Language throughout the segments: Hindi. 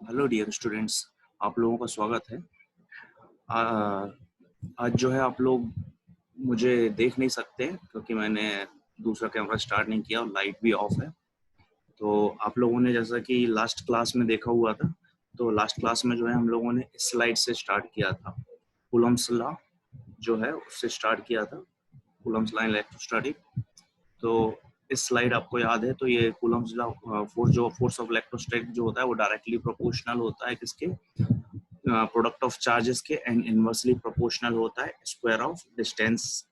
हेलो डियर स्टूडेंट्स, आप लोगों का स्वागत है। आ, आज जो है आप लोग मुझे देख नहीं सकते क्योंकि मैंने दूसरा कैमरा स्टार्ट नहीं किया और लाइट भी ऑफ है। तो आप लोगों ने जैसा कि लास्ट क्लास में देखा हुआ था, तो लास्ट क्लास में जो है हम लोगों ने इस स्लाइड से स्टार्ट किया था। कूलम्ब्स लॉ जो है उससे स्टार्ट किया था, कूलम्ब्स लॉ इलेक्ट्रोस्टैटिक। तो इस स्लाइड आपको याद है, तो ये Coulomb's law force of electrostatic जो होता है वो डायरेक्टली प्रोपोर्शनल होता है किसके, प्रोडक्ट ऑफ चार्जेस के, एंड इनवर्सली प्रोपोर्शनल होता है square of distance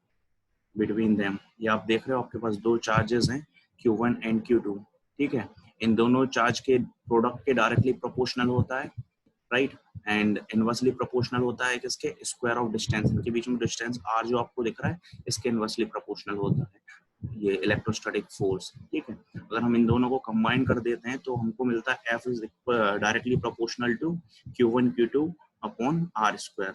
between them. ये आप देख रहे हो, आपके पास दो चार्जेस हैं Q1 एंड Q2। ठीक है, इन दोनों चार्ज के प्रोडक्ट के डायरेक्टली प्रोपोर्शनल होता है, राइट, एंड इनवर्सली प्रोपोर्शनल होता है किसके, स्क्वायर ऑफ डिस्टेंस। इनके बीच में डिस्टेंस r जो आपको दिख रहा है इसके इनवर्सली प्रोपोर्शनल होता है ये इलेक्ट्रोस्टैटिक फोर्स। ठीक है, अगर हम इन दोनों को कंबाइन कर देते हैं तो हमको मिलता है F is directly proportional to Q1 Q2 upon r square.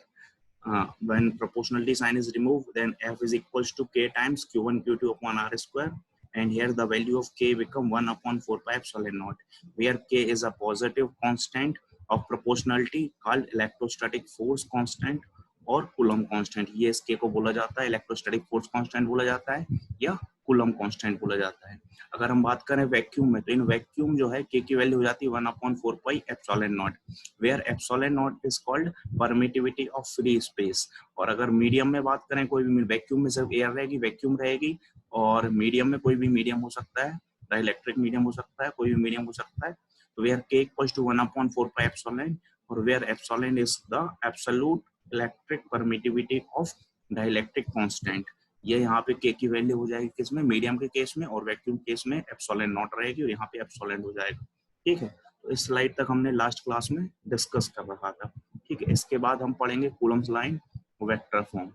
When proportionality sign is removed, then F is equals to K times Q1 Q2 upon R square, and here the value of K become 1 upon 4 pi epsilon naught, where K is a positive constant of proportionality called electrostatic force constant और कूलम कांस्टेंट। ये इस K को बोला जाता है इलेक्ट्रोस्टैटिक फोर्स कांस्टेंट बोला जाता है या कूलम कांस्टेंट बोला जाता है। अगर हम बात करें वैक्यूम में, तो इन वैक्यूम जो है K की वैल्यू हो जाती है 1 upon 4 pi epsilon not, where epsilon not is called permittivity of free space. और अगर मीडियम में बात करें, कोई भी वैक्यूम में सिर्फ एयर रहेगी, वैक्यूम रहेगी, और मीडियम में कोई भी मीडियम हो सकता है, डाइलेक्ट्रिक मीडियम हो सकता है, कोई भी मीडियम हो सकता है, तो where K equals to 1 upon 4 pi epsilon, और where epsilon is the absolute electric permittivity of dielectric constant. ये यहाँ पे K की वैल्यू हो जाएगी किसमें, मीडियम के केस में, और वैक्यूम केस में एप्सिलॉन नॉट रहेगी और यहाँ पे एप्सिलॉन हो जाएगा। ठीक है, तो इस स्लाइड तक हमने लास्ट क्लास में डिस्कस कर रखा था। ठीक है, इसके बाद हम पढ़ेंगे कूलम्स लाइन वेक्टर फॉर्म।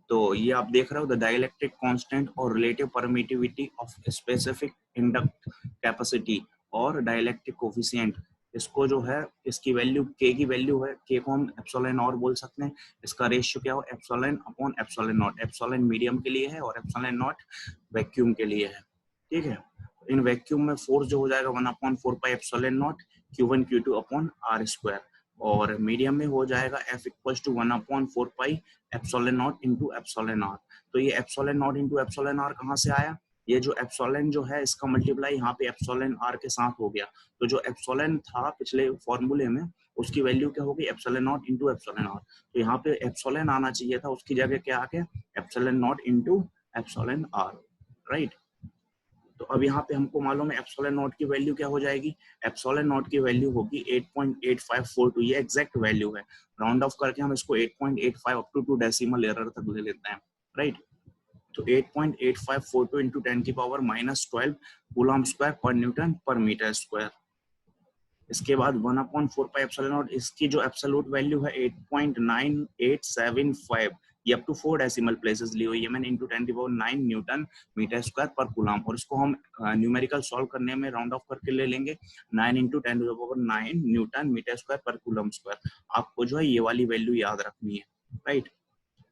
तो ये आप देख रहे हो, द डाइलेक्ट्रिक कांस्टेंट और relative permittivity of specific induct capacity और डाइलेक्ट्रिक कोफिशिएंट। इसको जो है, इसकी वैल्यू K की वैल्यू है, K को हम एप्सिलॉन और बोल सकते हैं। इसका रेशियो क्या हो, epsilon upon epsilon not. Epsilon medium के लिए है और एप्सिलॉन नॉट वैक्यूम के लिए है। ठीक है, इन वैक्यूम में फोर्स जो हो जाएगा 1 upon 4 pi epsilon not Q1 Q2 upon R square, और मीडियम में हो जाएगा F equals to 1 upon 4 pi epsilon not into epsilon R. तो ये epsilon not into epsilon R कहाँ से आया, ये जो एप्सिलॉन जो है इसका मल्टीप्लाई यहाँ पे एप्सिलॉन आर के साथ हो गया। तो जो एप्सिलॉन था पिछले फॉर्मूले में, उसकी वैल्यू क्या होगी, epsilon not into epsilon R. तो यहाँ पे एप्सिलॉन आना चाहिए था, उसकी जगह क्या आ गया, epsilon not into epsilon R, right. तो अब यहाँ पे हमको मालूम है एप्सिलॉन नॉट की वैल्यू क्या हो जाएगी, एप्सिलॉन नॉट की वैल्यू होगी 8.8542। ये एग्जैक्ट वैल्यू है, राउंड ऑफ करके हम इसको 8.85 अप टू 2 डेसिमल एरर तक ले लेते हैं, राइट। तो 8.8542 इंटू 10 की पावर -12 कूलम स्क्वायर पर न्यूटन पर मीटर स्क्वायर। इसके बाद 1 अपॉन 4 पाई एप्सिलॉन नॉट, इसकी जो एब्सोल्यूट वैल्यू है 8.9875, ये अप टू 4 डेसिमल प्लेसेस ली हुई है मैंने, इंटू 10 की पावर 9 न्यूटन मीटर स्क्वायर पर कूलम। और इसको हम न्यूमेरिकल सॉल्व करने में राउंड ऑफ करके ले लेंगे 9 इंटू 10 की पावर 9 न्यूटन मीटर स्क्वायर पर कूलम स्क्वायर। आपको जो है ये वाली वैल्यू याद रखनी है, राइट।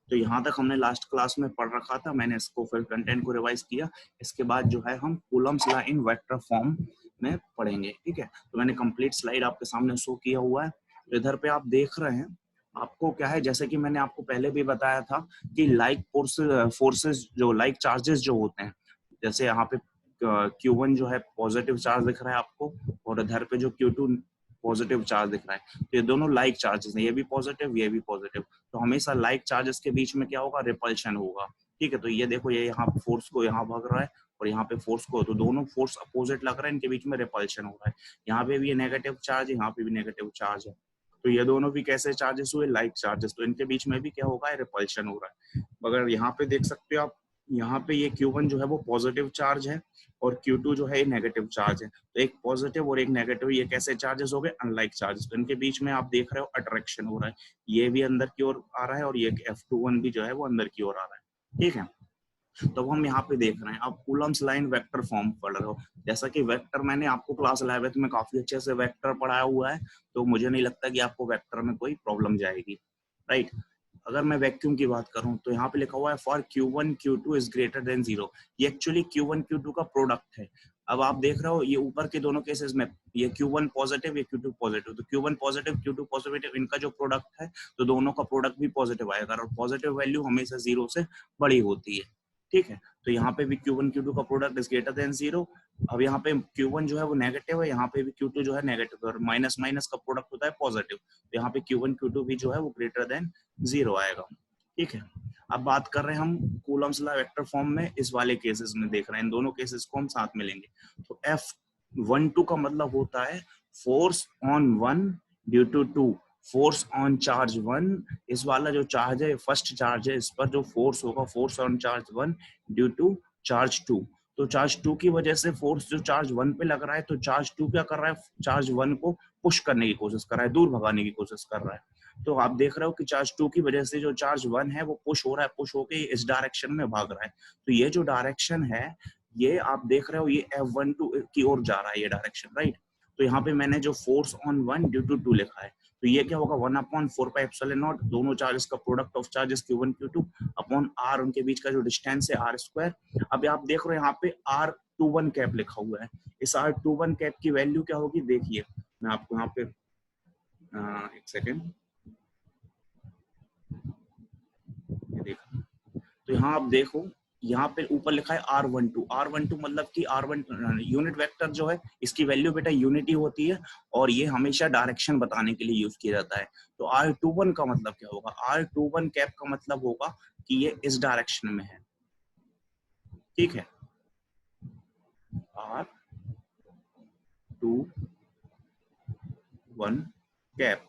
तो यहाँ तक हमने लास्ट क्लास में पढ़ रखा था, मैंने इसको फिर कंटेंट को रिवाइज किया। इसके बाद जो है हम Coulomb's law in vector form में पढ़ेंगे। ठीक है, तो मैंने कंप्लीट स्लाइड आपके सामने शो किया हुआ है। तो इधर पे आप देख रहे हैं, आपको क्या है, जैसे कि मैंने आपको पहले भी बताया था कि लाइक फोर्सेस जो लाइक चार्जेस जो होते हैं, जैसे यहाँ पे Q1 जो है पॉजिटिव चार्ज दिख रहा है आपको, और इधर पे जो Q2 पॉजिटिव चार्ज दिख रहा है, तो ये दोनों लाइक चार्जेस हैं, ये भी पॉजिटिव ये भी पॉजिटिव। तो हमेशा लाइक चार्जेस के बीच में क्या होगा, रिपल्शन होगा। ठीक है, तो ये देखो, ये यहाँ फोर्स को यहाँ भाग रहा है और यहाँ पे फोर्स को, तो दोनों फोर्स अपोजिट लग रहा है, इनके बीच में रिपल्शन हो रहा है। यहाँ पे भी ये नेगेटिव चार्ज है, यहाँ पे भी नेगेटिव चार्ज है, तो ये दोनों भी कैसे चार्जेस हुए, लाइक चार्जेस। तो इनके बीच में भी क्या होगा, रिपल्शन हो रहा है। मगर यहाँ पे देख सकते हो आप, यहाँ पे ये Q1 जो है वो पॉजिटिव चार्ज है और Q2 जो है नेगेटिव चार्ज है। तो एक पॉजिटिव और एक नेगेटिव, ये कैसे चार्जेस हो गए, अनलाइक चार्जेस। तो इनके बीच में आप देख रहे हो अट्रैक्शन हो रहा है, ये भी अंदर की ओर आ रहा है और ये F21 भी जो है वो अंदर की ओर आ रहा है। ठीक है, तो हम यहाँ पे देख रहे हैं, आप कूलम्स लाइन वेक्टर फॉर्म पढ़ रहे हो। जैसा कि वेक्टर मैंने आपको क्लास 11 में काफी अच्छे से वेक्टर पढ़ाया हुआ है, तो मुझे नहीं लगता कि आपको वेक्टर में कोई प्रॉब्लम जाएगी, राइट। अगर मैं वैक्यूम की बात करूं, तो यहाँ पे लिखा हुआ है for Q1 Q2 is greater than 0। ये एक्चुअली Q1 Q2 का प्रोडक्ट है, अब आप देख रहे हो ये ऊपर के दोनों केसेस में ये Q1 पॉजिटिव, ये Q2 पॉजिटिव, तो Q1 पॉजिटिव Q2 पॉजिटिव, इनका जो प्रोडक्ट है तो दोनों का प्रोडक्ट भी पॉजिटिव आएगा और पॉजिटिव वैल्यू हमेशा 0 से बड़ी होती है, ठीक है। तो यहाँ पे भी Q1 Q2 का प्रोडक्ट इज ग्रेटर देन 0। अब यहाँ पे Q1 जो है वो नेगेटिव है, यहाँ पे भी Q2 जो है नेगेटिव, और माइनस माइनस का प्रोडक्ट होता है पॉजिटिव, तो यहाँ पे Q1 Q2 भी जो है वो ग्रेटर देन 0 आएगा, ठीक है। अब बात कर रहे हैं हम कूलम्स लॉ वेक्टर फॉर्म में, इस वाले केसेस में देख रहे हैं, इन दोनों केसेस को हम साथ में लेंगे। तो F12 का मतलब होता है force on one due to two, force on charge one, इस वाला जो चार्ज है फर्स्ट चार्ज है, इस पर जो फोर्स होगा force on charge one due to charge two. तो चार्ज टू की वजह से फोर्स जो चार्ज वन पे लग रहा है, तो चार्ज टू क्या कर रहा है, चार्ज वन को पुश करने की कोशिश कर रहा है, दूर भगाने की कोशिश कर रहा है। तो आप देख रहे हो कि चार्ज टू की वजह से जो चार्ज वन है वो पुश हो रहा है, पुश होके इस डायरेक्शन में भाग रहा है। तो ये जो डायरेक्शन है ये आप देख रहे हो ये F12 की ओर जा रहा है, ये डायरेक्शन, राइट। तो यहाँ पे मैंने जो force on one due to two लिखा है, तो ये क्या होगा 1/4πε0, दोनों चार्जेस का product of charges Q1 Q2 upon R, उनके बीच का जो डिस्टेंस है R²। अब आप देख रहे हो यहाँ पे R21 कैप लिखा हुआ है, इस R21 कैप की वैल्यू क्या होगी देखिए, मैं आपको यहाँ पे एक सेकेंड देखो, तो यहाँ आप देखो यहाँ पे ऊपर लिखा है R12, R12 मतलब कि R1 यूनिट वेक्टर जो है इसकी वैल्यू बेटा यूनिटी होती है और ये हमेशा डायरेक्शन बताने के लिए यूज किया जाता है। तो R21 का मतलब क्या होगा, R21 कैप का मतलब होगा कि ये इस डायरेक्शन में है, ठीक है, R21 कैप।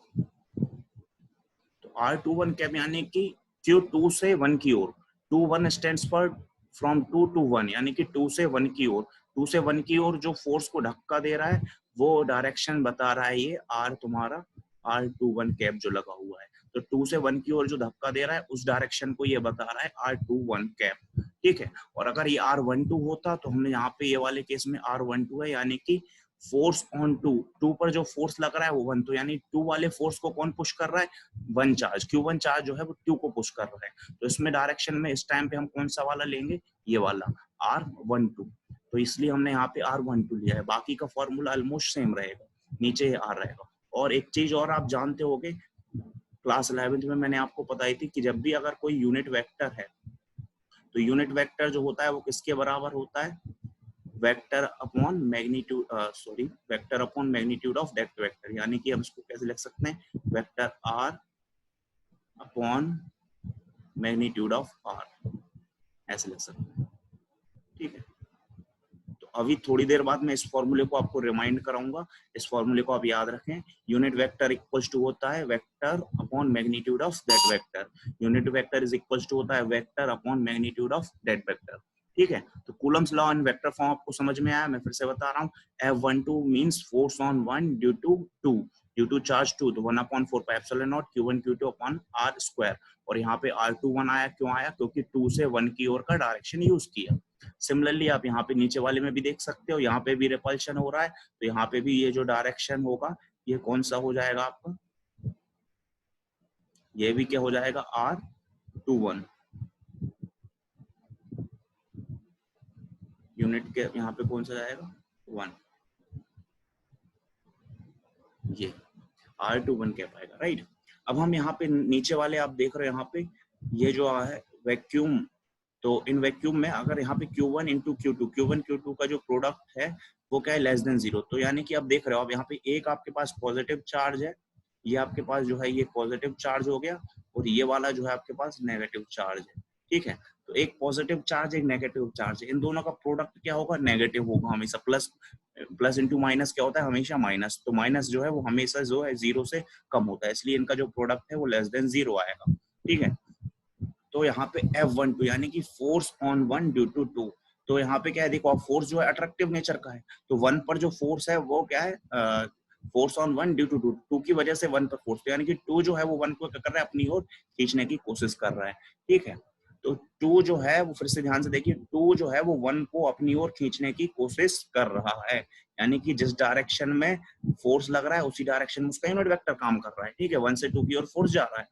तो R21 कैप यानी कि Q2 से 1 की ओर, 2 1 स्टैंड्स फॉर फ्रॉम 2 to 1, यानी कि 2 से 1 की ओर, 2 से 1 की ओर जो फोर्स को धक्का दे रहा है वो डायरेक्शन बता रहा है ये R तुम्हारा R21 कैप जो लगा हुआ है। तो 2 से 1 की ओर जो धक्का दे रहा है उस डायरेक्शन को ये बता रहा है R21 कैप, ठीक है। और अगर ये R12 होता तो हमने यहाँ पे ये वाले केस में R12 है, यानी कि फोर्स ऑन टू, टू पर जो फोर्स लग रहा है वो वन, तो यानी टू वाले फोर्स को कौन पुश कर रहा है, वन चार्ज, Q1 चार्ज जो है वो टू को पुश कर रहा है। तो इसमें डायरेक्शन में इस टाइम पे हम कौन सा वाला लेंगे, ये वाला R12, तो इसलिए हमने यहाँ पे R12 लिया है। बाकी का फॉर्मूला ऑलमोस्ट सेम रहेगा, नीचे R रहेगा। और एक चीज और आप जानते होगे, क्लास 11th में मैंने आपको बताई थी कि जब भी अगर कोई यूनिट वेक्टर है तो यूनिट वेक्टर जो होता है वो किसके बराबर होता है, vector upon magnitude, sorry vector upon magnitude of that vector, यानी कि हम इसको कैसे लिख सकते हैं, vector R upon magnitude of R, ऐसे लिख सकते हैं, ठीक है। तो अभी थोड़ी देर बाद मैं इस फॉर्मूले को आपको रिमाइंड कराऊंगा, इस फॉर्मूले को आप याद रखें। यूनिट वेक्टर इक्वल्स टू होता है vector upon magnitude of that vector, unit vector is equals to होता है vector upon magnitude of that vector, ठीक है। तो Coulomb's law in vector form आपको समझ में आया, मैं फिर से बता रहा हूँ, F12 means force on one due to two, due to charge two, तो 1/4πε0 Q1 Q2 अपॉन R²। और यहाँ पे R21 आया, क्यों आया, क्योंकि 2 से 1 की ओर का डायरेक्शन यूज किया। सिमिलरली आप यहाँ पे नीचे वाले में भी देख सकते हो, यहाँ पे भी रिपल्शन हो रहा है, तो यहाँ पे भी ये जो डायरेक्शन होगा ये कौन सा हो जाएगा आपका, ये भी क्या हो जाएगा, R21, यूनिट के यहाँ पे कौन सा जाएगा 1, ये R21 क्या पाएगा, राइट। अब हम यहाँ पे नीचे वाले आप देख रहे हो, यहाँ पे ये जो है वैक्यूम, तो इन वैक्यूम में अगर यहाँ पे Q1 into Q2, Q1 Q2 का जो प्रोडक्ट है वो क्या है, लेस देन 0, तो यानी कि आप देख रहे हो, अब यहाँ पे एक आपके पास पॉजिटिव चार्ज है, ये आपके पास जो है ये पॉजिटिव चार्ज हो गया, और ये वाला जो है आपके पास नेगेटिव चार्ज है, ठीक है। तो एक पॉजिटिव चार्ज एक नेगेटिव चार्ज है, इन दोनों का प्रोडक्ट क्या होगा, नेगेटिव होगा हमेशा। प्लस प्लस इंटू माइनस क्या होता है, हमेशा माइनस, तो माइनस जो है वो हमेशा जो है 0 से कम होता है, इसलिए इनका जो प्रोडक्ट है वो लेस देन 0 आएगा, ठीक है। तो यहाँ पे F12 यानी कि force on one due to two, तो यहाँ पे क्या है, देखो फोर्स जो है अट्रैक्टिव नेचर का है, तो वन पर जो फोर्स है वो क्या है, force on one due to two, two की वजह से वन पर फोर्स, तो यानी कि टू जो है वो वन को क्या कर रहा है, अपनी ओर खींचने की कोशिश कर रहा है, ठीक है। तो टू जो है वो, फिर से ध्यान से देखिए, टू जो है वो वन को अपनी ओर खींचने की कोशिश कर रहा है, यानी कि जिस डायरेक्शन में फोर्स लग रहा है उसी डायरेक्शन में उसका यूनिट वेक्टर काम कर रहा है, ठीक है, 1 से 2 की ओर फोर्स जा रहा है।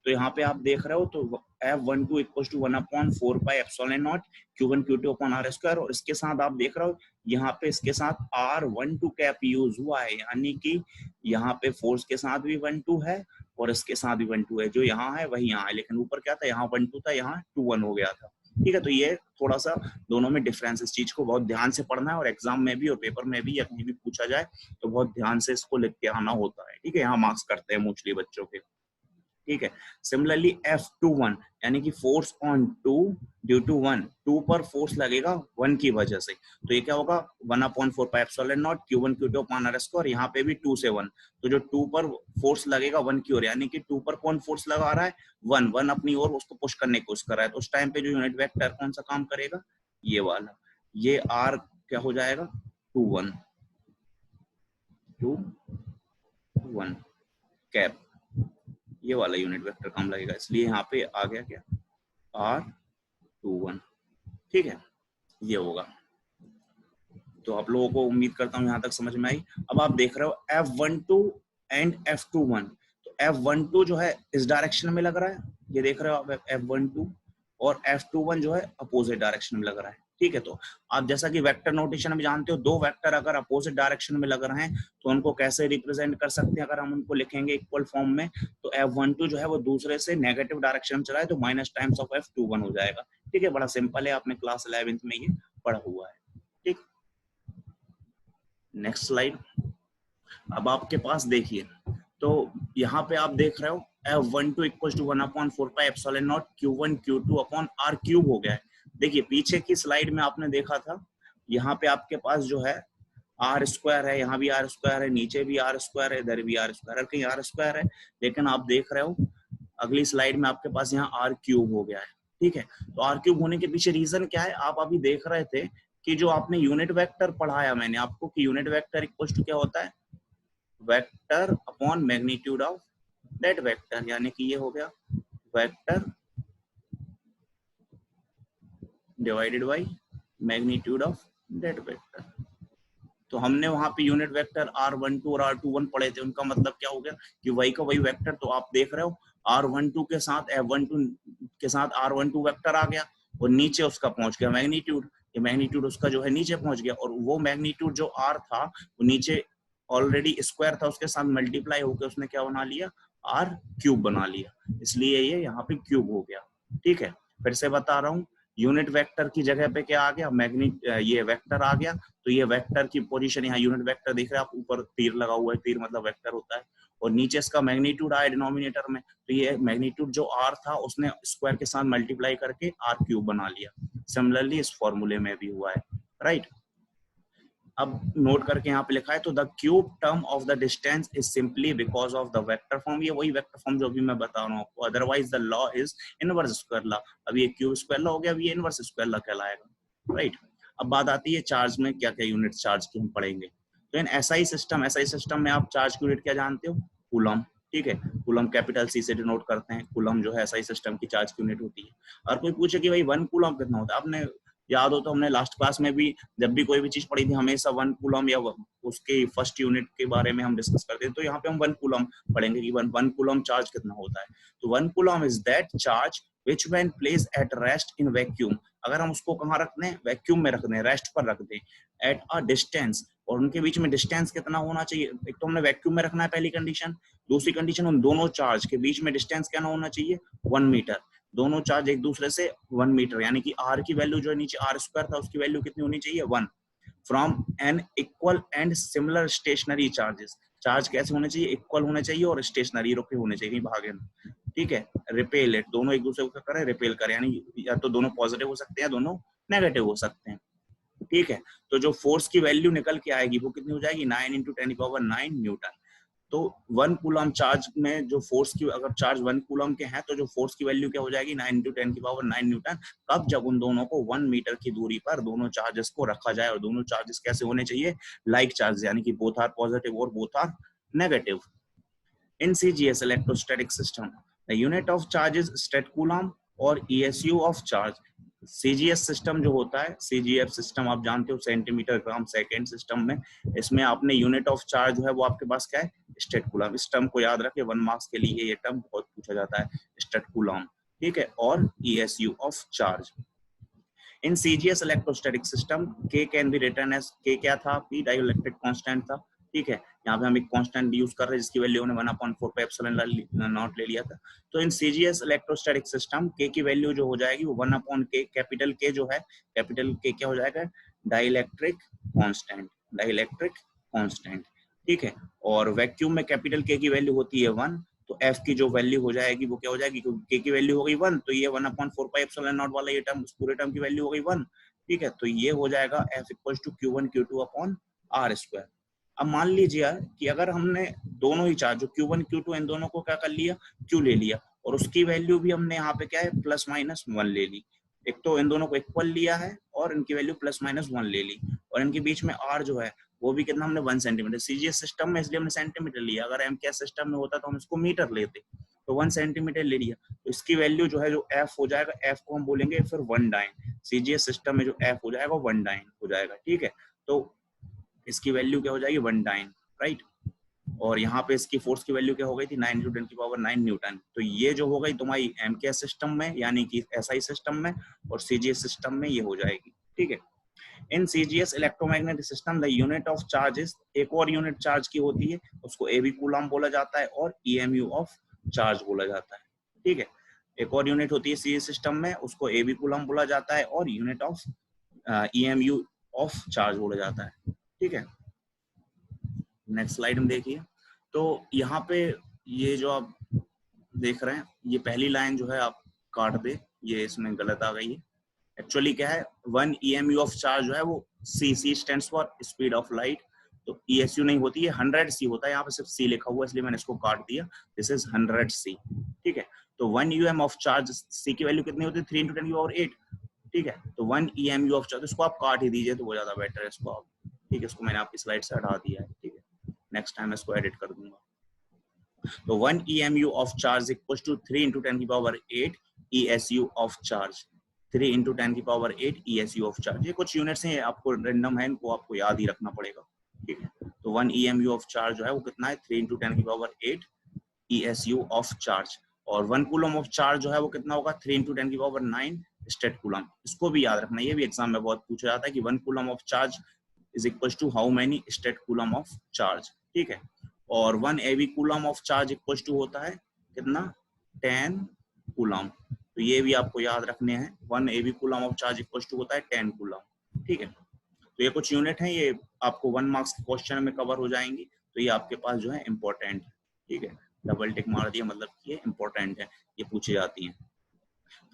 तो यहाँ पे आप देख रहे हो तो F12 equal to 1/4 pi epsilon not Q1 Q2 upon R square, और इसके साथ आप देख रहे हो यहाँ पे इसके साथ R12 कैप यूज हुआ है, यानी कि यहाँ पे फोर्स के साथ भी 12 है और इसके साथ भी 12 है, जो यहाँ है वही यहाँ है, लेकिन ऊपर क्या था, यहाँ 12 था, यहाँ 21 हो गया था। ठीक है, तो ये थोड़ा सा दोनों में डिफरेंस, इस चीज को बहुत ध्यान से पढ़ना है, और एग्जाम में भी और पेपर में भी या कहीं भी पूछा जाए तो बहुत ध्यान से इसको लिख के आना होता है। ठीक है, यहाँ मार्क्स करते हैं मोस्टली बच्चों के। ठीक है, सिमिलरली F21 यानी कि फोर्स ऑन 2 ड्यू टू 1, 2 पर फोर्स लगेगा 1 की वजह से, तो ये क्या होगा 1/4 pi epsilon not Q1 Q2 upon R square, यहाँ पे भी 2 से 1, तो जो 2 पर फोर्स लगेगा 1 की ओर, यानी कि 2 पर कौन फोर्स लगा रहा है, 1 अपनी ओर उसको पुश करने की कोशिश कर रहा है, तो उस टाइम पे जो यूनिट वेक्टर कौन सा काम करेगा, ये वाला, ये R क्या हो जाएगा 2 1 कैप, ये वाला यूनिट वेक्टर काम लगेगा, इसलिए यहाँ पे आ गया क्या R21। ठीक है, ये होगा। तो आप लोगों को उम्मीद करता हूँ यहाँ तक समझ में आई। अब आप देख रहे हो F12 एंड F21, तो F12 जो है इस डायरेक्शन में लग रहा है, ये देख रहे हो आप F12, और F21 जो है अपोजिट डायरेक्शन में लग रहा है। ठीक है, तो आप जैसा कि वेक्टर नोटेशन में जानते हो, दो वेक्टर अगर अपोजिट डायरेक्शन में लग रहे हैं तो उनको कैसे रिप्रेजेंट कर सकते हैं, अगर हम उनको लिखेंगे इक्वल फॉर्म में, तो F12 जो है वो दूसरे से नेगेटिव डायरेक्शन में चला है, तो माइनस टाइम्स ऑफ F21 हो जाएगा। ठीक है, बड़ा सिंपल है, आपने क्लास 11th में ये पढ़ा हुआ है। ठीक, नेक्स्ट स्लाइड। अब आपके पास देखिए, तो यहाँ पे आप देख रहे हो F12 equal to 1/4 pi epsilon not Q1 Q2 upon R cube हो गया है। देखिए पीछे की स्लाइड में आपने देखा था, यहाँ पे आपके पास जो है R स्क्वायर है, यहाँ भी R स्क्वायर है, नीचे भी R स्क्वायर है, इधर भी R स्क्वायर है, कहीं R स्क्वायर है, लेकिन आप देख रहे हो अगली स्लाइड में आपके पास यहाँ R क्यूब हो गया है। ठीक है, तो R क्यूब होने के पीछे रीजन क्या है, आप अभी देख रहे थे कि जो आपने यूनिट वेक्टर पढ़ाया मैंने आपको कि यूनिट वेक्टर इक्वल टू क्या होता है, vector upon magnitude of that vector, यानी कि ये हो गया vector divided by magnitude of that vector. तो हमने वहां पे यूनिट वेक्टर R12 और R21 पढ़े थे, उनका मतलब क्या हो गया कि वही का वही वेक्टर। तो आप देख रहे हो R12 के साथ F12 के साथ R12 वेक्टर आ गया और नीचे उसका पहुंच गया मैग्नीट्यूड, ये मैग्नीट्यूड उसका जो है नीचे पहुंच गया, और वो मैग्नीट्यूड जो R था वो नीचे ऑलरेडी स्क्वायर था, उसके साथ मल्टीप्लाई होकर उसने क्या बना लिया, R क्यूब बना लिया, इसलिए ये यहाँ पे क्यूब हो गया। ठीक है, फिर से बता रहा हूँ, यूनिट वेक्टर की जगह पे क्या आ गया, ये वेक्टर आ गया, तो ये वेक्टर की पोजीशन यहाँ यूनिट वेक्टर देख रहे हैं आप, ऊपर तीर लगा हुआ है, तीर मतलब वेक्टर होता है, और नीचे इसका मैग्नीट्यूड आया डिनोमिनेटर में, तो ये मैग्नीट्यूड जो R था उसने स्क्वायर के साथ मल्टीप्लाई करके R क्यूब बना लिया। सिमिलरली इस फॉर्मूले में भी हुआ है, राइट। अब नोट करके यहाँ पे लिखा है, तो the cube term of the distance is simply because of the vector form, ये वही वेक्टर फॉर्म जो अभी मैं बता रहा हूँ आपको, otherwise the law is inverse square law. अब ये क्यूब स्क्वायर लॉ हो गया, अब ये इनवर्स स्क्वायर लॉ कहलाएगा, राइट। अब बात आती है चार्ज में, क्या क्या यूनिट चार्ज की हम पढ़ेंगे। तो इन एसआई सिस्टम में आप चार्ज की यूनिट क्या जानते हो, कूलम। ठीक है, कूलम कैपिटल सी से डिनोट करते हैं, कूलम जो है एसआई सिस्टम की चार्ज की यूनिट होती है। और कोई पूछे कि भाई 1 कूलम कितना होता है, आपने याद हो तो हमने लास्ट क्लास में भी जब भी कोई भी चीज पढ़ी थी हमेशा 1 कूलम या उसके फर्स्ट यूनिट के बारे में हम डिस्कस करते हैं, तो यहाँ पे हम 1 कूलम पढ़ेंगे कि 1 कूलम चार्ज कितना होता है। तो 1 coulomb is that charge which when placed at rest in vacuum, अगर हम उसको कहाँ रख दें, वैक्यूम में रख दें, रेस्ट पर रख दें, at a distance, और उनके बीच में डिस्टेंस कितना होना चाहिए, एक तो हमने वैक्यूम में रखना है पहली कंडीशन, दूसरी कंडीशन उन दोनों चार्ज के बीच में डिस्टेंस क्या होना चाहिए, 1 मीटर, दोनों चार्ज एक दूसरे से 1 मीटर, यानी कि R की वैल्यू जो है नीचे R स्क्वायर था उसकी वैल्यू कितनी होनी चाहिए 1, from N equal and similar stationary charges, charge कैसे होने चाहिए, इक्वल होने चाहिए और स्टेशनरी रुके होने चाहिए, भागे ना। ठीक है, रिपेल इट, दोनों एक दूसरे को करें रिपेल करें, यानी या तो दोनों पॉजिटिव हो सकते हैं, दोनों नेगेटिव हो सकते हैं। ठीक है, तो जो फोर्स की वैल्यू निकल के आएगी वो कितनी हो जाएगी, 9 × 10⁹ न्यूटन। तो 1 कूलम चार्ज में जो फोर्स की, अगर चार्ज 1 कूलम के हैं तो जो फोर्स की वैल्यू क्या हो जाएगी, 9 × 10⁹ न्यूटन। कब, जब उन दोनों को 1 मीटर की दूरी पर दोनों चार्जेस को रखा जाए, और दोनों चार्जेस कैसे होने चाहिए, लाइक चार्ज, यानी कि बोथ आर पॉजिटिव और both are negative. In CGS electrostatic system, the unit of charge is stat coulomb or ESU of charge. CGS system जो होता है, सीजीएफ सिस्टम आप जानते हो, सेंटीमीटर ग्राम सेकेंड सिस्टम में, इसमें आपने यूनिट ऑफ चार्ज जो है वो आपके पास क्या है, स्टेट कूलम। इस टर्म को याद रखिए, 1 मार्क्स के लिए ये टर्म बहुत पूछा जाता है, स्टेट कूलम, ठीक है। और ईएसयू of charge. In CGS electrostatic system के कैन बी रिटन एज, के क्या था, पी डाइलेक्ट्रिक कांस्टेंट था, ठीक है। यहाँ पे हम एक कांस्टेंट यूज कर रहे हैं जिसकी वैल्यू हमने 1/4 पाई एप्सिलॉन नॉट ले लिया था। तो इन सीजीएस इलेक्ट्रोस्टैटिक सिस्टम के की वैल्यू जो हो जाएगी वो 1/k, कैपिटल के जो है, कैपिटल के क्या हो जाएगा, डाइलेक्ट्रिक कांस्टेंट, डाइलेक्ट्रिक कांस्टेंट, ठीक है। और वैक्यूम में कैपिटल के की वैल्यू होती है 1, तो एफ की जो वैल्यू हो जाएगी वो क्या हो जाएगी, क्योंकि के की वैल्यू हो गई 1, तो ये 1/4 पाई एप्सिलॉन नॉट वाला ये टर्म, उस पूरे टर्म की वैल्यू हो गई 1, ठीक है। तो ये हो जाएगा F equal to Q1 Q2 upon R square. अब मान लीजिए कि अगर हमने दोनों ही चार्ज, जो Q1 Q2 इन दोनों को क्या कर लिया, Q ले लिया, और उसकी वैल्यू भी हमने यहाँ पे क्या है, ±1 ले ली। एक तो इन दोनों को इक्वल लिया है और इनकी वैल्यू ±1 ले ली, और इनके बीच में R जो है वो भी कितना, हमने 1 सेंटीमीटर। सीजीएस सिस्टम में इसलिए हमने सेंटीमीटर लिया, अगर एमकेएस सिस्टम में होता तो हम इसको मीटर लेते, तो 1 सेंटीमीटर ले लिया। तो इसकी वैल्यू जो है, जो एफ हो जाएगा, एफ को हम बोलेंगे फिर 1 डाइन। सीजीएस सिस्टम में जो एफ हो जाएगा 1 डाइन हो जाएगा, ठीक है। तो इसकी वैल्यू क्या हो जाएगी, 1 डाइन, राइट। और यहाँ पे इसकी फोर्स की वैल्यू क्या हो गई थी, 9 × 10⁻⁹ न्यूटन। तो ये जो हो गई तुम्हारी एमकेएस सिस्टम में, यानी कि एसआई सिस्टम में, और सीजीएस सिस्टम में ये हो जाएगी, ठीक है। In CGS electromagnetic system the unit of charges, एक और यूनिट चार्ज की होती है, उसको एबी कूलम बोला जाता है, और ईएमयू ऑफ चार्ज बोला जाता है, ठीक है। एक और यूनिट होती है सीजीएस सिस्टम में, उसको एबी कूलम बोला जाता है, और unit of EMU of charge बोला जाता है, ठीक है। नेक्स्ट स्लाइड में देखिए। तो यहाँ पे ये जो आप देख रहे हैं, ये पहली लाइन जो है आप काट दे, ये इसमें गलत आ गई है। एक्चुअली क्या है, 1 EMU ऑफ चार्ज जो है वो C stands for speed of light, तो ESU नहीं होती है, 100 C होता है, यहाँ पे सिर्फ C लिखा हुआ है इसलिए मैंने इसको काट दिया, दिस इज 100 C, ठीक है। तो 1 UM ऑफ चार्ज, C की वैल्यू कितनी होती है, 3 × 10⁸, ठीक है। तो 1 EMU ऑफ चार्ज, इसको आप काट ही दीजिए तो वो ज्यादा बेटर है, इसको आप, ठीक है, इसको मैंने आपकी स्लाइड से हटा दिया है, ठीक है। नेक्स्ट टाइम इसको एडिट कर दूंगा। तो 1 EMU of charge equal to 3 × 10⁸ ESU of charge, 3 × 10⁸ ESU of charge. ये कुछ यूनिट्स हैं, आपको रैंडम है, इनको आपको याद ही रखना पड़ेगा, ठीक है। तो 1 EMU ऑफ चार्ज जो है वो कितना है, 3 × 10⁸ ESU ऑफ चार्ज। और 1 कूलम ऑफ चार्ज जो है वो कितना होगा, 3 × 10⁹ स्टेट कूलम। इसको भी याद रखना, ये भी एग्जाम में बहुत पूछा जाता है कि 1 coulomb of charge is equal to how many statcoulomb of charge, ठीक है। और 1 abcoulomb of charge equal to होता है कितना, 10 कूलम। तो ये भी आपको याद रखने हैं, 1 abcoulomb of charge equal to होता है 10 कूलम, ठीक है। तो ये कुछ यूनिट हैं, ये आपको 1 मार्क्स के क्वेश्चन में कवर हो जाएंगी, तो ये आपके पास जो है इंपॉर्टेंट है, ठीक है। डबल टिक मार दिया, मतलब ये इंपॉर्टेंट है, ये पूछी जाती है।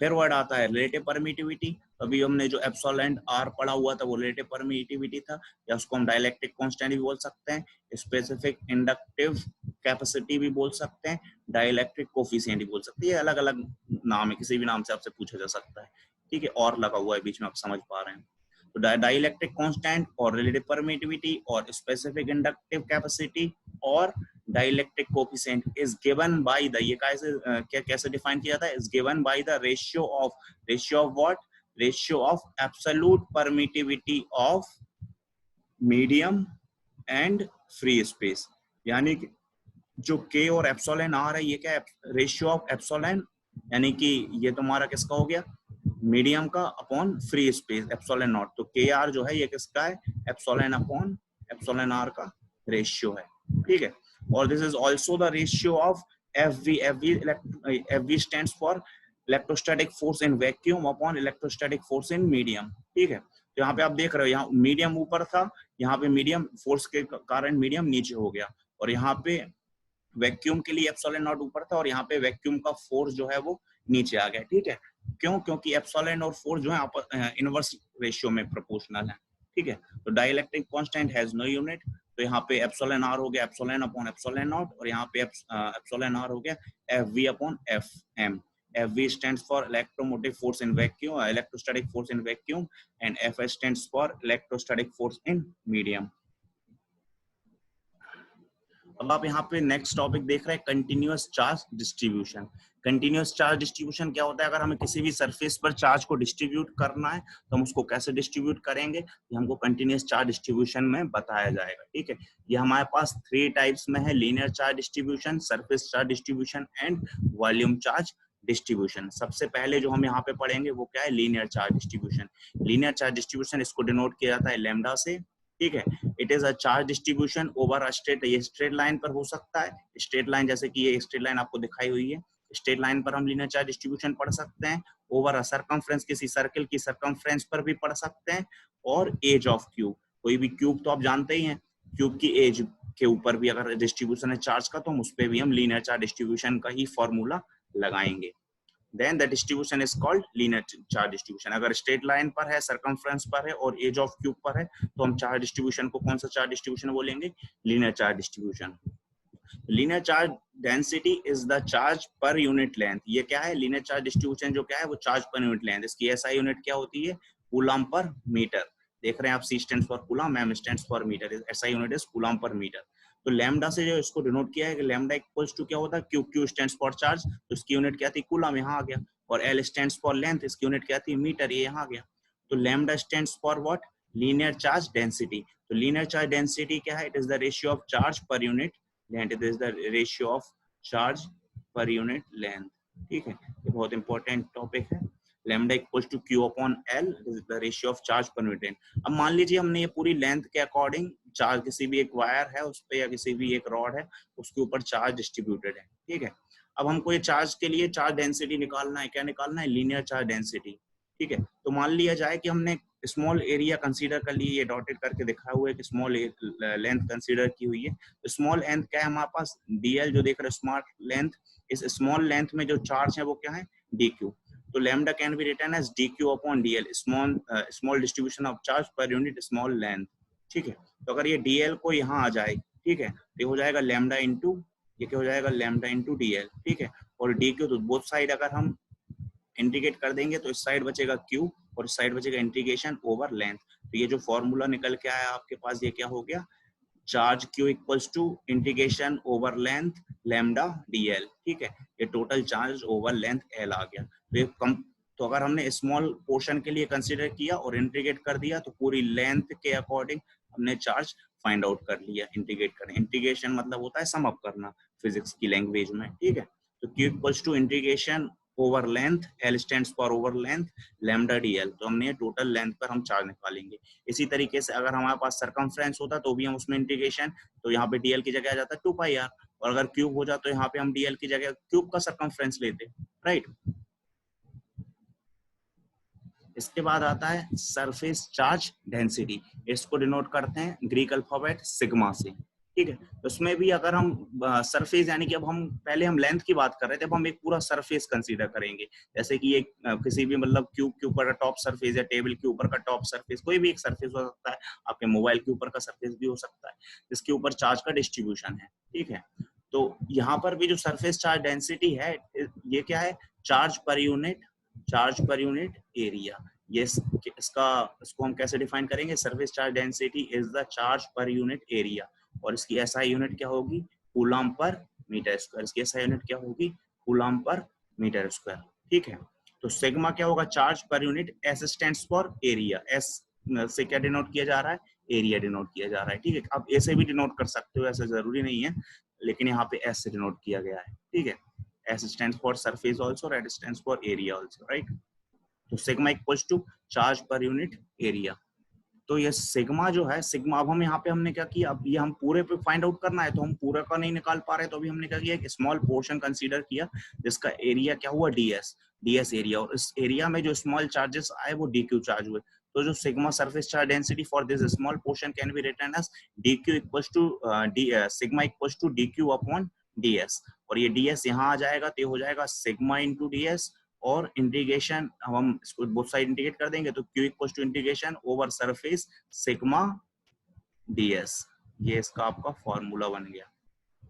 फिर वर्ड आता है रिलेटिव परमिटिविटी। अभी हमने जो एप्सिलॉन आर पढ़ा हुआ था वो रिलेटिव परमिटिविटी था, या उसको हम डाइलेक्ट्रिक कांस्टेंट भी बोल सकते हैं, स्पेसिफिक इंडक्टिव कैपेसिटी भी बोल सकते हैं, डाइलेक्ट्रिक कोफिशिएंट भी बोल सकते हैं। ये अलग अलग नाम है, किसी भी नाम से आपसे पूछा जा सकता है, ठीक है। और लगा हुआ है बीच में, आप समझ पा रहे हैं। तो डाइलेक्ट्रिक कांस्टेंट और रिलेटिव परमिटिविटी और स्पेसिफिक इंडक्टिव कैपेसिटी और dielectric coefficient is given by the, ये कैसे डिफाइन किया जाता है, is given by the ratio of what, ratio of absolute permittivity of medium and free space. यानी कि जो के और एप्सिलॉन आर है, ये क्या है, रेशियो ऑफ एप्सिलॉन, यानी कि ये तुम्हारा किसका हो गया, मीडियम का upon free space epsilon not. तो के आर जो है ये किसका है, एप्सिलॉन अपॉन एप्सिलॉन आर का रेशियो है, ठीक है। और this is also the ratio of FV, FV stands for electrostatic force in vacuum upon electrostatic force in medium, ठीक है। तो यहाँ पे आप देख रहे हो, यहाँ मीडियम ऊपर था, यहाँ पे मीडियम फोर्स के कारण मीडियम नीचे हो गया, और यहाँ पे वैक्यूम के लिए एप्सिलॉन नॉट ऊपर था, और यहाँ पे वैक्यूम का फोर्स जो है वो नीचे आ गया, ठीक है। क्यों, क्योंकि एप्सिलॉन और फोर्स जो है इनवर्स रेशियो में प्रोपोर्शनल है, ठीक है। तो dielectric constant has no unit, तो यहाँ पे एप्सिलॉन आर हो गया एप्सिलॉन अपॉन एप्सिलॉन नॉट, और यहाँ पे एप्सिलॉन आर हो गया F V upon F M. FV stands for electromotive force in vacuum, electrostatic force in vacuum, and FS stands for electrostatic force in medium. अब आप यहाँ पे नेक्स्ट टॉपिक देख रहे हैं continuous charge distribution. Continuous charge distribution क्या होता है? अगर हमें किसी भी सरफेस पर चार्ज को डिस्ट्रीब्यूट करना है तो हम उसको कैसे डिस्ट्रीब्यूट करेंगे, ये हमको कंटिन्यूअस चार्ज डिस्ट्रीब्यूशन में बताया जाएगा। ठीक है, ये हमारे पास 3 टाइप्स में है, linear charge distribution, surface charge distribution and volume charge distribution. सबसे पहले जो हम यहाँ पे पढ़ेंगे वो क्या है? Linear charge distribution. Linear charge distribution इसको डिनोट किया जाता है लैम्डा से। ठीक है, it is a charge distribution over a straight, ये स्ट्रेट लाइन पर हो सकता है, स्ट्रेट लाइन जैसे कि ये स्ट्रेट लाइन आपको दिखाई हुई है, स्ट्रेट लाइन पर हम लीनियर चार्ज डिस्ट्रीब्यूशन पढ़ सकते हैं। ओवर अ सर्कमफ्रेंस, किसी सर्कल की सर्कमफ्रेंस पर भी पढ़ सकते हैं। और एज ऑफ क्यूब, कोई भी क्यूब तो आप जानते ही हैं, क्यूब की एज के ऊपर भी अगर डिस्ट्रीब्यूशन है चार्ज का तो हम उस पर भी हम लीनियर चार्ज डिस्ट्रीब्यूशन का ही फॉर्मूला लगाएंगे। then the distribution is called linear charge distribution। अगर स्ट्रेट लाइन पर है, सर्कमफ्रेंस पर है और एज ऑफ क्यूब पर है तो हम चार्ज डिस्ट्रीब्यूशन को कौन सा चार्ज डिस्ट्रीब्यूशन बोलेंगे? Linear charge distribution. Linear charge density is the charge पर यूनिट लेंथ। ये क्या है? लीनियर चार्ज डिस्ट्रीब्यूशन जो क्या है वो चार्ज पर यूनिट लेंथ। इसकी एसआई यूनिट क्या होती है? Coulomb per metre. देख रहे हैं आप, C stands for coulomb, M stands for metre, SI unit is coulomb per metre. तो लैम्डा से जो इसको डिनोट किया है कि लैम्डा इक्वल्स टू क्या होता है? Q, Q stands for charge, तो इसकी यूनिट क्या थी? कूलम, यहाँ आ गया। और एल स्टैंड्स फॉर लेंथ, इसकी यूनिट क्या थी? मीटर, ये यहाँ आ गया। तो lambda stands for what? Linear charge density. तो लीनियर चार्ज डेंसिटी क्या है? It is the ratio of charge पर unit length, it is the ratio of charge पर यूनिट लेंथ। ठीक है, ये बहुत इंपॉर्टेंट टॉपिक है। Lambda equals to Q upon L, is the ratio of charge पर यूनिट लेंथ। अब मान लीजिए हमने ये पूरी लेंथ के अकॉर्डिंग चार्ज, किसी भी एक वायर है उस पे या किसी भी एक रॉड है उसके ऊपर चार्ज डिस्ट्रीब्यूटेड है। ठीक है, अब हमको ये चार्ज के लिए चार्ज डेंसिटी निकालना है। क्या निकालना है? Linear charge density. ठीक है, तो मान लिया जाए कि हमने स्मॉल एरिया कंसीडर कर ली, ये डॉटेड करके दिखाया हुआ है कि स्मॉल लेंथ कंसीडर की हुई है। तो स्मॉल लेंथ क्या है हमारे पास? डीएल, जो देख रहे हैं स्मॉल लेंथ, इस स्मॉल लेंथ में जो चार्ज है वो क्या है? डीक्यू। तो lambda can be written as dq upon dl, small distribution of charge पर यूनिट स्मॉल लेंथ। ठीक है, तो अगर ये dl को यहाँ आ जाए, ठीक है, तो ये हो जाएगा लैम्डा इंटू, ये क्या हो जाएगा? Lambda into dl। ठीक है, और dq तो बोथ साइड अगर हम इंटीग्रेट कर देंगे तो इस साइड बचेगा q और इस साइड बचेगा इंटीग्रेशन ओवर लेंथ। तो ये जो फॉर्मूला निकल के आया आपके पास, ये क्या हो गया? Charge q equals to integration over length lambda dl। ठीक है, ये total charge over length l आ गया। तो ये कम, तो अगर हमने स्मॉल पोर्शन के लिए कंसीडर किया और इंटीग्रेट कर दिया तो पूरी लेंथ के अकॉर्डिंग हमने चार्ज फाइंड आउट कर लिया। इंटीग्रेट करना, इंटीग्रेशन मतलब होता है सम अप करना फिजिक्स की लैंग्वेज में। ठीक है, तो q equals to integration over length, L stands for over length, lambda D L. तो हमने टोटल लेंथ पर हम चार्ज निकालेंगे। इसी तरीके से अगर हमारे पास सर्कमफ्रेंस होता तो भी हम उसमें इंटीग्रेशन, तो यहाँ पे डीएल की जगह आ जाता है 2πr, और अगर क्यूब हो जाता तो यहाँ पे हम डीएल की जगह क्यूब का सर्कमफ्रेंस लेते। राइट, इसके बाद आता है सरफेस चार्ज डेंसिटी। इसको डिनोट करते हैं ग्रीक अल्फाबेट सिग्मा से। ठीक है, तो उसमें भी अगर हम सरफेस, यानी कि अब हम पहले हम लेंथ की बात कर रहे थे, अब हम एक पूरा सरफेस कंसीडर करेंगे। जैसे कि एक किसी भी मतलब क्यूब के ऊपर का टॉप सरफेस या टेबल के ऊपर का टॉप सरफेस, कोई भी एक सरफेस हो सकता है, आपके मोबाइल के ऊपर का सरफेस भी हो सकता है, जिसके ऊपर चार्ज का डिस्ट्रीब्यूशन है। ठीक है, तो यहाँ पर भी जो सरफेस चार्ज डेंसिटी है, ये क्या है? चार्ज पर यूनिट, चार्ज पर यूनिट एरिया। ये इसको हम कैसे डिफाइन करेंगे? Surface charge density is the charge पर यूनिट एरिया, और इसकी एसआई यूनिट क्या होगी? Coulomb per metre square. इसकी एसआई यूनिट क्या होगी? Coulomb per metre square. ठीक है, तो सिग्मा क्या होगा? Charge per unit. S stands for area, S से क्या डिनोट किया जा रहा है? एरिया डिनोट किया जा रहा है। ठीक है, आप ए से भी डिनोट कर सकते हो, ऐसा जरूरी नहीं है, लेकिन यहाँ पे एस से डिनोट किया गया है। ठीक है, S stands for surface also, एट stands for area also. Right, तो सिग्मा इक्वल्स टू चार्ज पर यूनिट एरिया। तो ये सिग्मा जो है, सिग्मा, अब हम यहाँ पे हमने क्या किया? अब ये हम पूरे पे फाइंड आउट करना है, तो हम पूरा का नहीं निकाल पा रहे, तो अभी हमने क्या किया? एक स्मॉल पोर्शन कंसीडर किया जिसका एरिया क्या हुआ? डीएस एरिया, और इस एरिया में जो स्मॉल चार्जेस आए वो डीक्यू चार्ज हुए। तो जो sigma surface charge density for this small portion can be written as D Q equals to sigma equals to D Q upon D S. और ये डीएस यहाँ आ जाएगा तो ये हो जाएगा सिग्मा इंटू डीएस, और इंटीग्रेशन हम इसको बोथ साइड इंटीग्रेट कर देंगे तो q equals to integration over surface sigma ds। ये इसका आपका फॉर्मूला बन गया।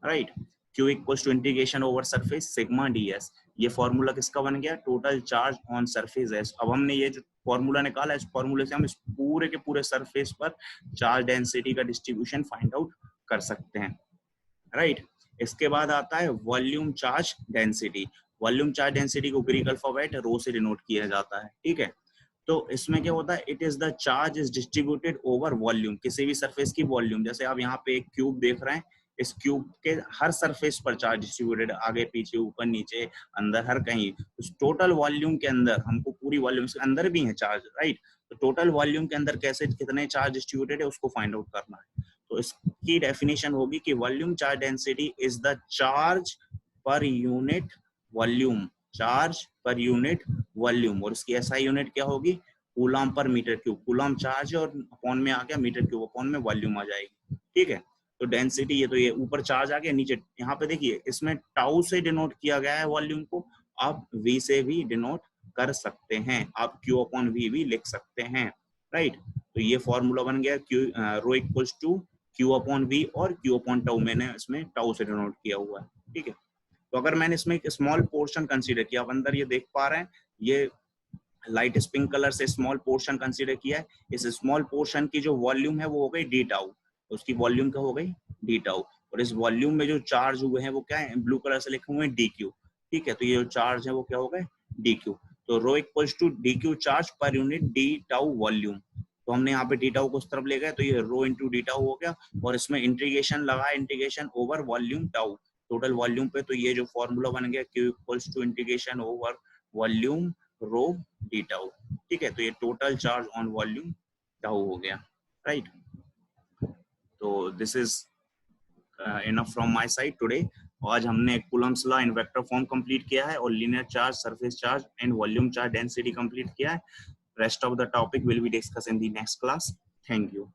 Right, q equals to integration over surface sigma ds। ये फॉर्मूला किसका बन गया? Total charge on surface s। अब हमने ये जो फॉर्मूला निकाला, इस फॉर्मूले से हम इस पूरे के पूरे सरफेस पर चार्ज डेंसिटी का डिस्ट्रीब्यूशन फाइंड आउट कर सकते हैं। राइट। इसके बाद आता है volume charge density. Volume charge density को ग्रीक अल्फाबेट रो से डिनोट किया जाता है, ठीक है। तो इसमें क्या होता है, it is the charge is distributed over volume, किसी भी सरफेस की वॉल्यूम, जैसे आप यहाँ पे एक क्यूब देख रहे हैं, इस क्यूब के हर सरफेस पर चार्ज डिस्ट्रीब्यूटेड, आगे पीछे ऊपर नीचे अंदर हर कहीं, उस टोटल वॉल्यूम के अंदर, हमको पूरी वॉल्यूम के अंदर भी है चार्ज, राइट। तो टोटल वॉल्यूम के अंदर कैसे कितने चार्ज डिस्ट्रीब्यूटेड है उसको फाइंड आउट करना है। तो इसकी डेफिनेशन होगी कि volume charge density is the charge पर यूनिट वॉल्यूम, चार्ज पर यूनिट वॉल्यूम, और इसकी एसआई यूनिट क्या होगी, coulomb per metre cube. Coulomb charge और अपॉन में आ गया मीटर क्यूब, अपॉन में वॉल्यूम आ जाएगी, ठीक है। तो डेंसिटी, ये तो ये ऊपर चार्ज आ गया, नीचे यहाँ पे देखिए इसमें टाउ से डिनोट किया गया है वॉल्यूम को, आप वी से भी डिनोट कर सकते हैं, आप क्यू अपॉन वी भी लिख सकते हैं, राइट। तो ये फॉर्मूला बन गया Q rho equals to Q upon V, और क्यू अपॉन टाउ मैंने इसमें टाउ से डिनोट किया हुआ है, ठीक है। तो अगर मैंने इसमें एक स्मॉल पोर्शन कंसीडर किया, आप अंदर ये देख पा रहे हैं, ये लाइट पिंक कलर से स्मॉल पोर्शन कंसीडर किया है, इस स्मॉल पोर्शन की जो वॉल्यूम है वो हो गई डी टाउ, तो उसकी वॉल्यूम क्या हो गई, डी टाउ, और इस वॉल्यूम में जो चार्ज हुए हैं वो क्या है, ब्लू कलर से लिखे हुए हैं डी क्यू, ठीक है। तो ये जो चार्ज है वो क्या हो गए, डी क्यू। तो rho equals to D Q charge पर यूनिट डी टाउ वॉल्यूम, तो हमने यहाँ पे डी टाउ को उस तरफ ले गए, तो ये रो इंटू डी टाउ हो गया, और इसमें इंटीग्रेशन लगा, integration over volume tau, total volume पे, तो ये जो फॉर्मूला बन गया Q equals to integration over volume rho D tau, ठीक है। तो ये total charge on volume tau हो गया, राइट। तो this is enough from my side today. आज हमने Coulomb's law in vector form complete किया है, और linear charge, surface charge and volume charge density complete किया है। Rest of the topic will be discuss in the next class. Thank you.